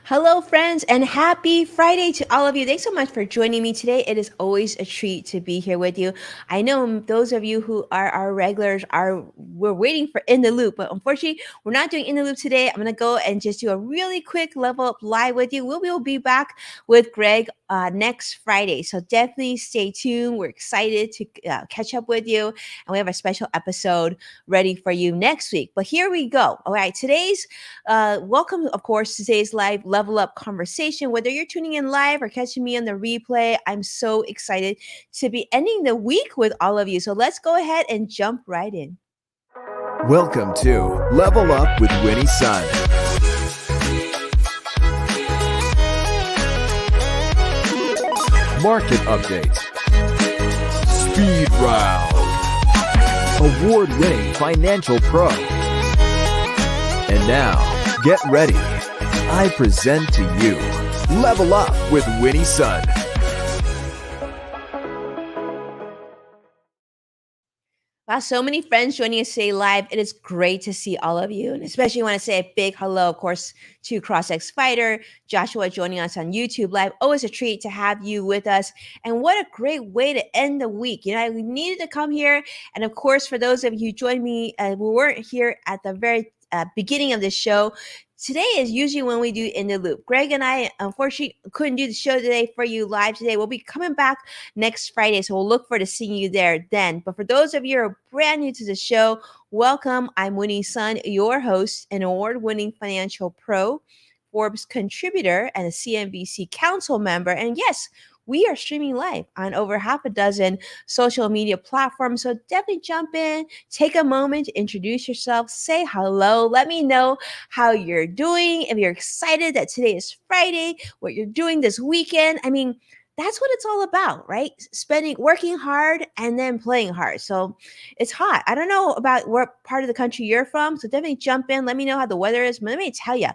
Hello, friends, and happy Friday to all of you. Thanks so much for joining me today. It is always a treat to be here with you. I know those of you who are our regulars we're waiting for In the Loop, but unfortunately, we're not doing In the Loop today. I'm gonna go and just do a really quick level up live with you. We will be back with Greg next Friday, so definitely stay tuned. We're excited to catch up with you, and we have a special episode ready for you next week. But here we go. All right, today's welcome, of course, to today's live level up conversation. Whether you're tuning in live or catching me on the replay, I'm so excited to be ending the week with all of you. So let's go ahead and jump right in. Welcome to Level Up with Winnie Sun. Market update. Speed round. Award-winning financial pro. And now, get ready. I present to you Level Up with Winnie Sun. Wow, so many friends joining us today live. It is great to see all of you. And especially want to say a big hello, of course, to CrossX Fighter, Joshua joining us on YouTube Live. Always a treat to have you with us. And what a great way to end the week. You know, we needed to come here. And of course, for those of you who joined me, we weren't here at the very beginning of the show. Today is usually when we do In the Loop. Greg and I, unfortunately, couldn't do the show today for you live today. We'll be coming back next Friday, so we'll look forward to seeing you there then. But for those of you who are brand new to the show, welcome. I'm Winnie Sun, your host, an award-winning financial pro, Forbes contributor, and a CNBC council member. And yes, we are streaming live on over half a dozen social media platforms. So definitely jump in, take a moment to introduce yourself, say hello, let me know how you're doing. If you're excited that today is Friday, what you're doing this weekend. I mean, that's what it's all about, right? Working hard and then playing hard. So it's hot. I don't know about what part of the country you're from. So definitely jump in. Let me know how the weather is. But let me tell you,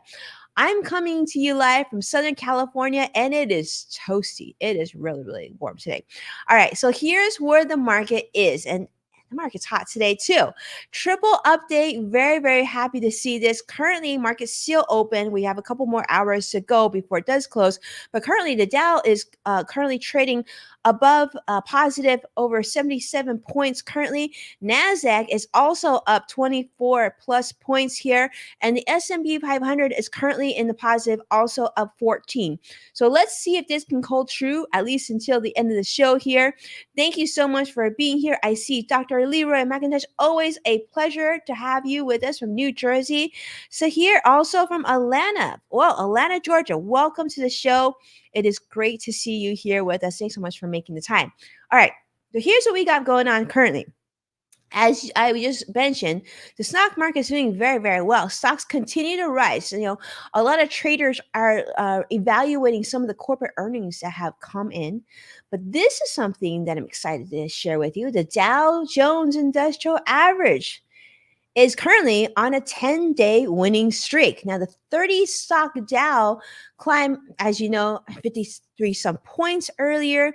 I'm coming to you live from Southern California, and it is toasty. It is really, really warm today. All right, so here's where the market is. And the market's hot today too. Triple update. Very, very happy to see this. Currently, market's still open. We have a couple more hours to go before it does close. But currently, the Dow is currently trading above positive over 77 points currently. NASDAQ is also up 24 plus points here. And the S&P 500 is currently in the positive, also up 14. So let's see if this can hold true, at least until the end of the show here. Thank you so much for being here. I see Dr. Leroy McIntosh. Always a pleasure to have you with us from New Jersey. So here also from Atlanta. Well, Atlanta, Georgia. Welcome to the show. It is great to see you here with us. Thanks so much for making the time. All right. So here's what we got going on currently. As I just mentioned, the stock market is doing very, very well. Stocks continue to rise. You know, a lot of traders are evaluating some of the corporate earnings that have come in. But this is something that I'm excited to share with you. The Dow Jones Industrial Average is currently on a 10-day winning streak. Now, the 30 stock Dow climbed, as you know, 53 some points earlier.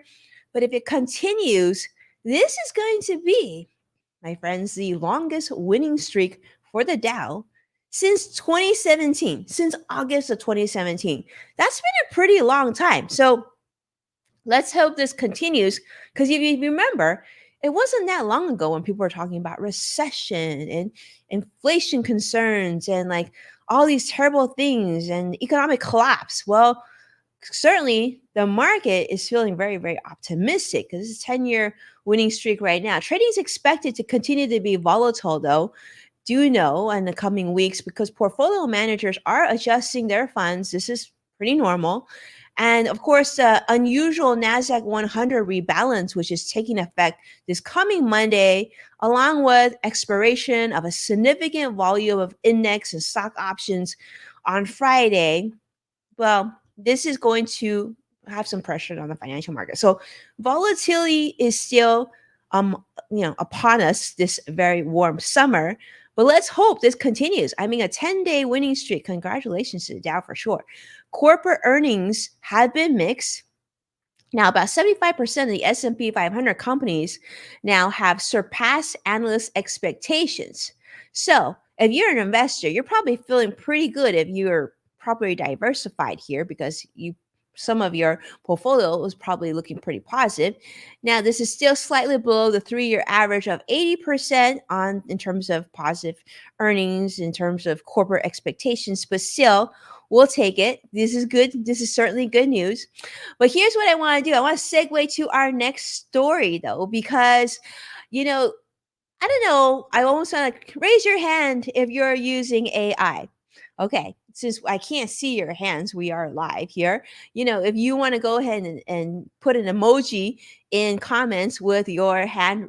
But if it continues, this is going to be, my friends, the longest winning streak for the Dow since 2017, since August of 2017. That's been a pretty long time. So let's hope this continues, because if you remember, it wasn't that long ago when people were talking about recession and inflation concerns and like all these terrible things and economic collapse. Well, certainly the market is feeling very, very optimistic because it's a 10-year winning streak right now. Trading is expected to continue to be volatile, though, do know, in the coming weeks, because portfolio managers are adjusting their funds. This is pretty normal. And of course, the unusual NASDAQ 100 rebalance, which is taking effect this coming Monday, along with expiration of a significant volume of index and stock options on Friday. Well, this is going to have some pressure on the financial market. So volatility is still upon us this very warm summer. But let's hope this continues. I mean, a 10-day winning streak. Congratulations to the Dow for sure. Corporate earnings have been mixed. Now, about 75% of the S&P 500 companies now have surpassed analyst expectations. So if you're an investor, you're probably feeling pretty good if you're probably diversified here because you some of your portfolio was probably looking pretty positive. Now, this is still slightly below the 3-year average of 80% on in terms of positive earnings, in terms of corporate expectations, but still, we'll take it. This is good. This is certainly good news. But here's what I want to do. I want to segue to our next story, though, because, you know, I don't know. I almost want to raise your hand if you're using AI. Okay, since I can't see your hands, we are live here. If you want to go ahead and put an emoji in comments with your hand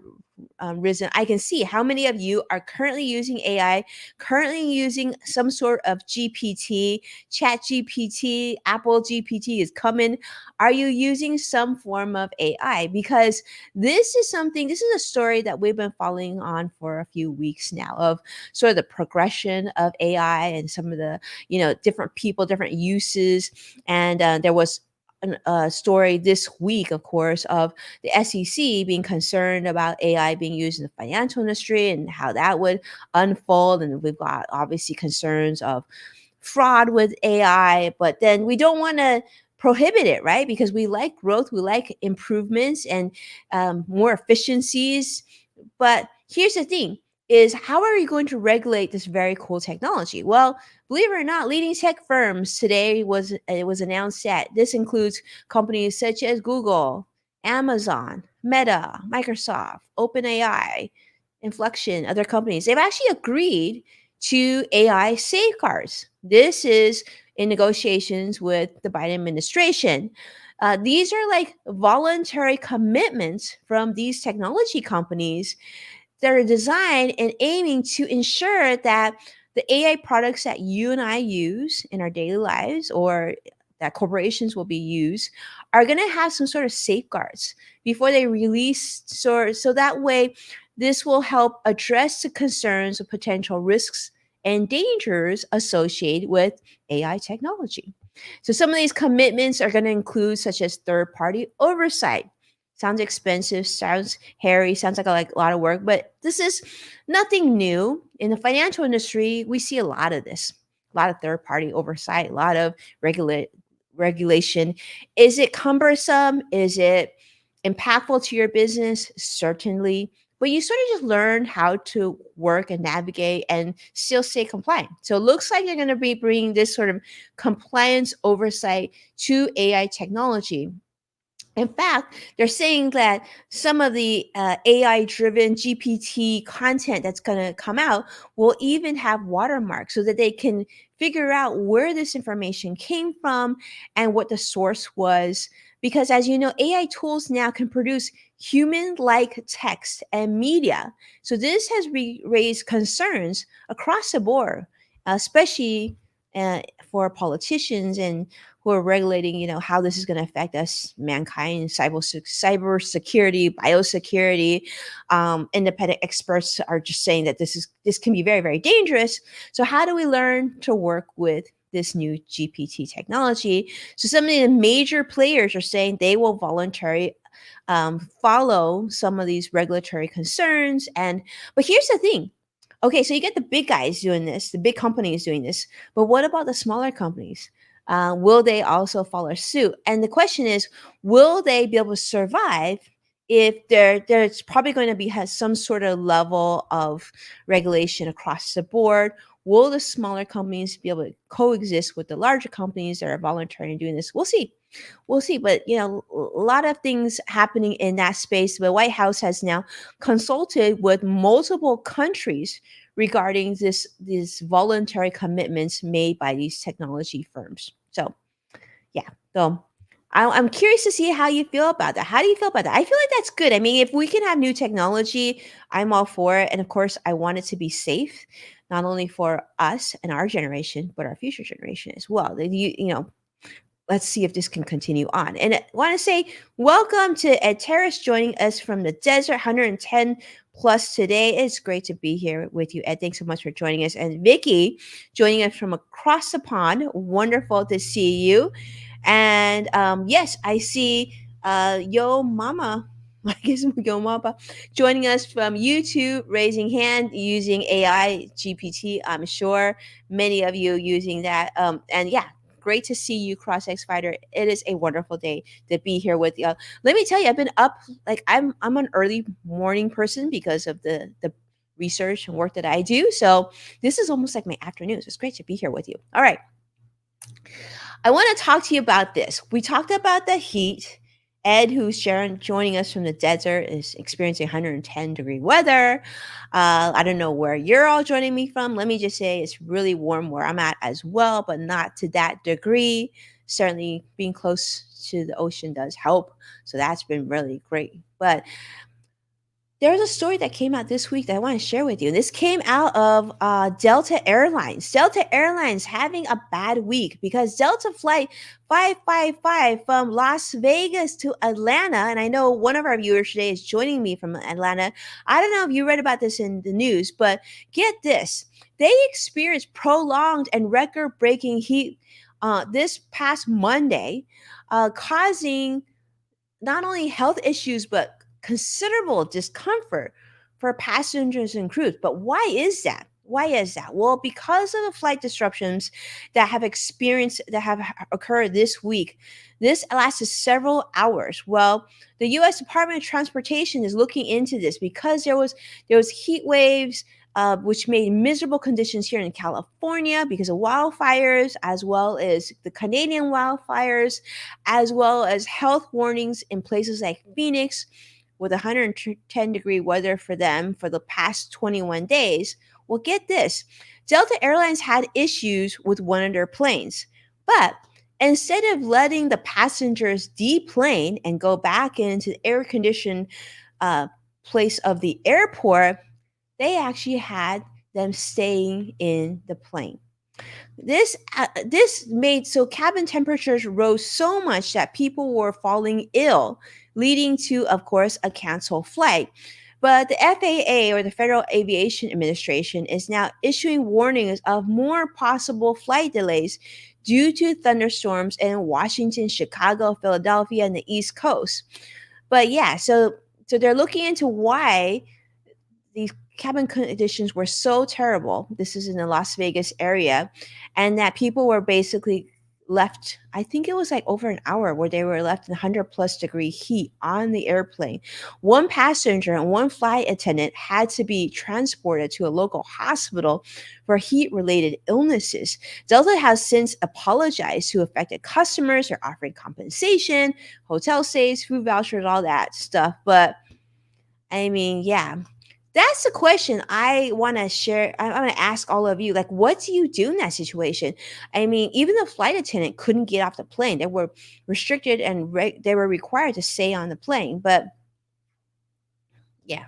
risen, I can see how many of you are currently using AI, currently using some sort of GPT, Chat GPT, Apple GPT is coming. Are you using some form of AI? Because this is a story that we've been following on for a few weeks now of sort of the progression of AI and some of the, different people, different uses. And there was a story this week, of course, of the SEC being concerned about AI being used in the financial industry and how that would unfold. And we've got obviously concerns of fraud with AI, but then we don't want to prohibit it, right? Because we like growth, we like improvements and more efficiencies. But here's the thing is how are you going to regulate this very cool technology? Well, believe it or not, leading tech firms today it was announced that this includes companies such as Google, Amazon, Meta, Microsoft, OpenAI, Inflection, other companies. They've actually agreed to AI safeguards. This is in negotiations with the Biden administration. These are like voluntary commitments from these technology companies that are designed and aiming to ensure that the AI products that you and I use in our daily lives or that corporations will be used are going to have some sort of safeguards before they release so that way this will help address the concerns of potential risks and dangers associated with AI technology. So some of these commitments are going to include such as third-party oversight. Sounds expensive, sounds hairy, sounds like a lot of work, but this is nothing new. In the financial industry, we see a lot of this, a lot of third-party oversight, a lot of regulation. Is it cumbersome? Is it impactful to your business? Certainly. But you sort of just learn how to work and navigate and still stay compliant. So it looks like they're going to be bringing this sort of compliance oversight to AI technology. In fact, they're saying that some of the AI driven GPT content that's going to come out will even have watermarks so that they can figure out where this information came from and what the source was. Because as you know, AI tools now can produce human like text and media. So this has raised concerns across the board, especially for politicians and who are regulating, how this is going to affect us, mankind, cyber security, biosecurity. Independent experts are just saying that this can be very, very dangerous. So how do we learn to work with this new GPT technology? So some of the major players are saying they will voluntarily follow some of these regulatory concerns. But here's the thing. Okay, so you get the big guys doing this, the big companies doing this, but what about the smaller companies? Will they also follow suit? And the question is, will they be able to survive if there's probably going to be has some sort of level of regulation across the board? Will the smaller companies be able to coexist with the larger companies that are voluntarily doing this? We'll see. We'll see. But a lot of things happening in that space. The White House has now consulted with multiple countries regarding these voluntary commitments made by these technology firms. So, yeah. So I'm curious to see how you feel about that. How do you feel about that? I feel like that's good. I mean, if we can have new technology, I'm all for it. And of course, I want it to be safe, not only for us and our generation, but our future generation as well. Let's see if this can continue on. And I want to say welcome to Ed Terrace joining us from the desert, 110 plus today. It's great to be here with you, Ed. Thanks so much for joining us. And Vicky joining us from across the pond. Wonderful to see you. And yes, I see Yo Mama Marcus Mugomapa, joining us from YouTube, raising hand using AI GPT. I'm sure many of you using that. And yeah, great to see you, Cross X Fighter. It is a wonderful day to be here with you. Let me tell you, I've been up like I'm an early morning person because of the research and work that I do. So this is almost like my afternoon. So it's great to be here with you. All right. I want to talk to you about this. We talked about the heat. Ed, who's joining us from the desert, is experiencing 110-degree weather. I don't know where you're all joining me from. Let me just say it's really warm where I'm at as well, but not to that degree. Certainly, being close to the ocean does help. So that's been really great. But there's a story that came out this week that I want to share with you. This came out of Delta Airlines. Delta Airlines having a bad week because Delta flight 555 from Las Vegas to Atlanta, and I know one of our viewers today is joining me from Atlanta. I don't know if you read about this in the news, but get this. They experienced prolonged and record-breaking heat this past Monday, causing not only health issues but considerable discomfort for passengers and crews. But why is that? Why is that? Well, because of the flight disruptions that have occurred this week, this lasted several hours. Well, the U.S. Department of Transportation is looking into this because there was heat waves, which made miserable conditions here in California because of wildfires, as well as the Canadian wildfires, as well as health warnings in places like Phoenix with 110-degree weather for them for the past 21 days. Well, get this. Delta Airlines had issues with one of their planes, but instead of letting the passengers deplane and go back into the air-conditioned place of the airport, they actually had them staying in the plane. This made so cabin temperatures rose so much that people were falling ill, leading to, of course, a canceled flight. But the FAA, or the Federal Aviation Administration, is now issuing warnings of more possible flight delays due to thunderstorms in Washington, Chicago, Philadelphia, and the East Coast. But yeah, so they're looking into why these cabin conditions were so terrible. This is in the Las Vegas area, and that people were basically left, I think it was like over an hour where they were left in 100+ degree heat on the airplane. One passenger and one flight attendant had to be transported to a local hospital for heat related illnesses. Delta has since apologized to affected customers. They're offering compensation, hotel stays, food vouchers, all that stuff. But I mean, yeah, that's the question I want to share. I want to ask all of you, like, what do you do in that situation? I mean, even the flight attendant couldn't get off the plane. They were restricted and they were required to stay on the plane. But yeah,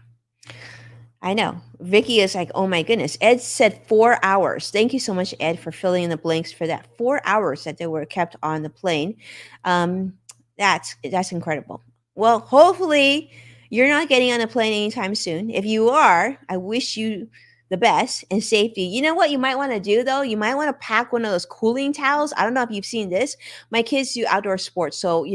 I know. Vicky is like, oh my goodness. Ed said 4 hours. Thank you so much, Ed, for filling in the blanks for that. 4 hours that they were kept on the plane. Um, that's incredible. Well, hopefully you're not getting on a plane anytime soon. If you are, I wish you the best and safety. You know what you might want to do though? You might want to pack one of those cooling towels. I don't know if you've seen this. My kids do outdoor sports. So,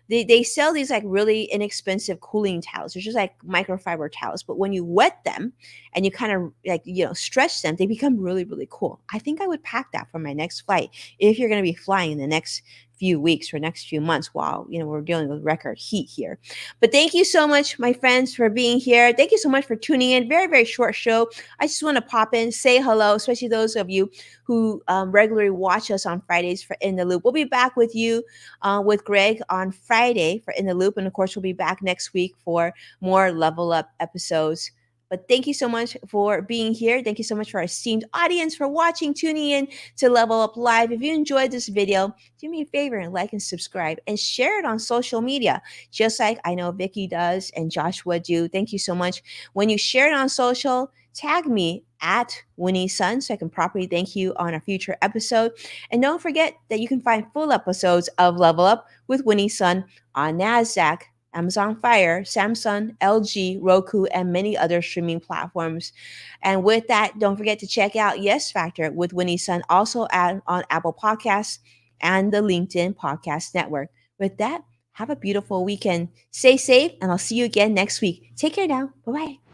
they sell these like really inexpensive cooling towels. They're just like microfiber towels. But when you wet them and you kind of like, stretch them, they become really, really cool. I think I would pack that for my next flight if you're going to be flying in the next few weeks or next few months while we're dealing with record heat here. But thank you so much, my friends, for being here. Thank you so much for tuning in. Very, very short show. I just want to pop in, say hello, especially those of you who regularly watch us on Fridays for In the Loop. We'll be back with you with Greg on Friday for In the Loop, and of course we'll be back next week for more Level Up episodes. But thank you so much for being here. Thank you so much for our esteemed audience for watching, tuning in to Level Up Live. If you enjoyed this video, do me a favor and like and subscribe and share it on social media, just like I know Vicky does and Joshua do. Thank you so much. When you share it on social, tag me at Winnie Sun so I can properly thank you on a future episode. And don't forget that you can find full episodes of Level Up with Winnie Sun on NASDAQ, Amazon Fire, Samsung, LG, Roku, and many other streaming platforms. And with that, don't forget to check out Yes Factor with Winnie Sun, also on Apple Podcasts and the LinkedIn Podcast Network. With that, Have a beautiful weekend. Stay safe, and I'll see you again next week. Take care now. Bye bye.